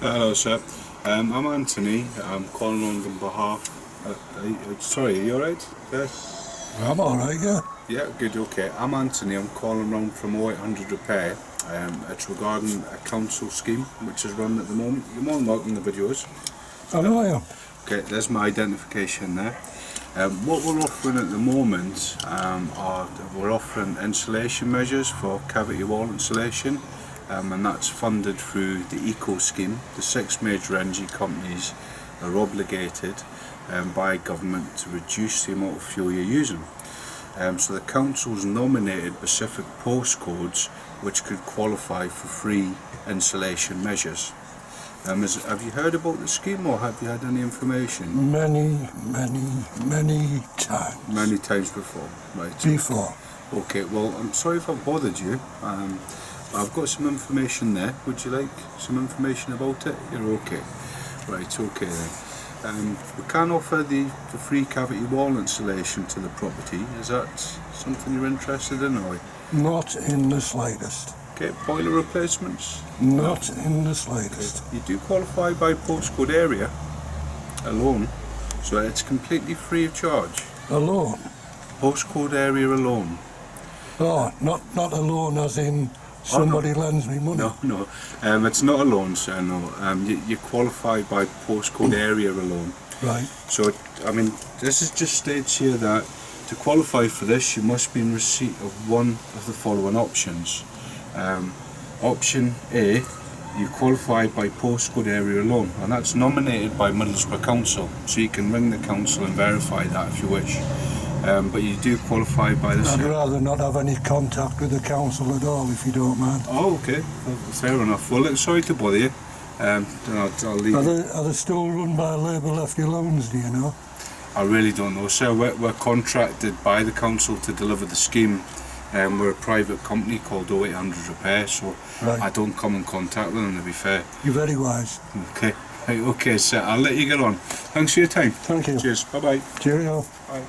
Hello, sir. I'm Anthony. I'm calling on behalf. Sorry, are you alright? Yes. I'm alright, yeah. Yeah, good, okay. I'm Anthony. I'm calling round from 0800 Repair. It's regarding a council scheme which is run at the moment. You're more than welcome to the videos. I know I am. Okay, there's my identification there. What we're offering at the moment we're offering insulation measures for cavity wall insulation, and that's funded through the ECO scheme. The 6 major energy companies are obligated by government to reduce the amount of fuel you're using. So the council's nominated specific postcodes which could qualify for free insulation measures. Have you heard about the scheme, or have you had any information? Many times. Many times before, right? Before. Okay, well, I'm sorry if I've bothered you. I've got some information there. Would you like some information about it? You're okay. Right, okay then. We can offer the free cavity wall insulation to the property. Is that something you're interested in, or? Not in the slightest. Okay, boiler replacements? Not in the slightest. Okay. You do qualify by postcode area alone, so it's completely free of charge. Alone? Postcode area alone. Oh, not alone as in somebody lends me money. No, it's not a loan, sir, no. You qualify by postcode area alone. Right. So, I mean, this is just states here that to qualify for this, you must be in receipt of one of the following options. Option A, you qualify by postcode area alone, and that's nominated by Middlesbrough Council, so you can ring the council and verify that if you wish. But you do qualify by this. I'd rather not have any contact with the council at all, if you don't mind. Oh, okay. Fair enough. Well, sorry to bother you. I'll leave Are they still run by Labour Lefty Loons, do you know? I really don't know, sir. We're contracted by the council to deliver the scheme. We're a private company called 0800 Repair, so right. I don't come in contact with them, to be fair. You're very wise. Okay. Right, okay, sir. I'll let you get on. Thanks for your time. Thank you. Cheers. Bye-bye. Cheerio. Bye.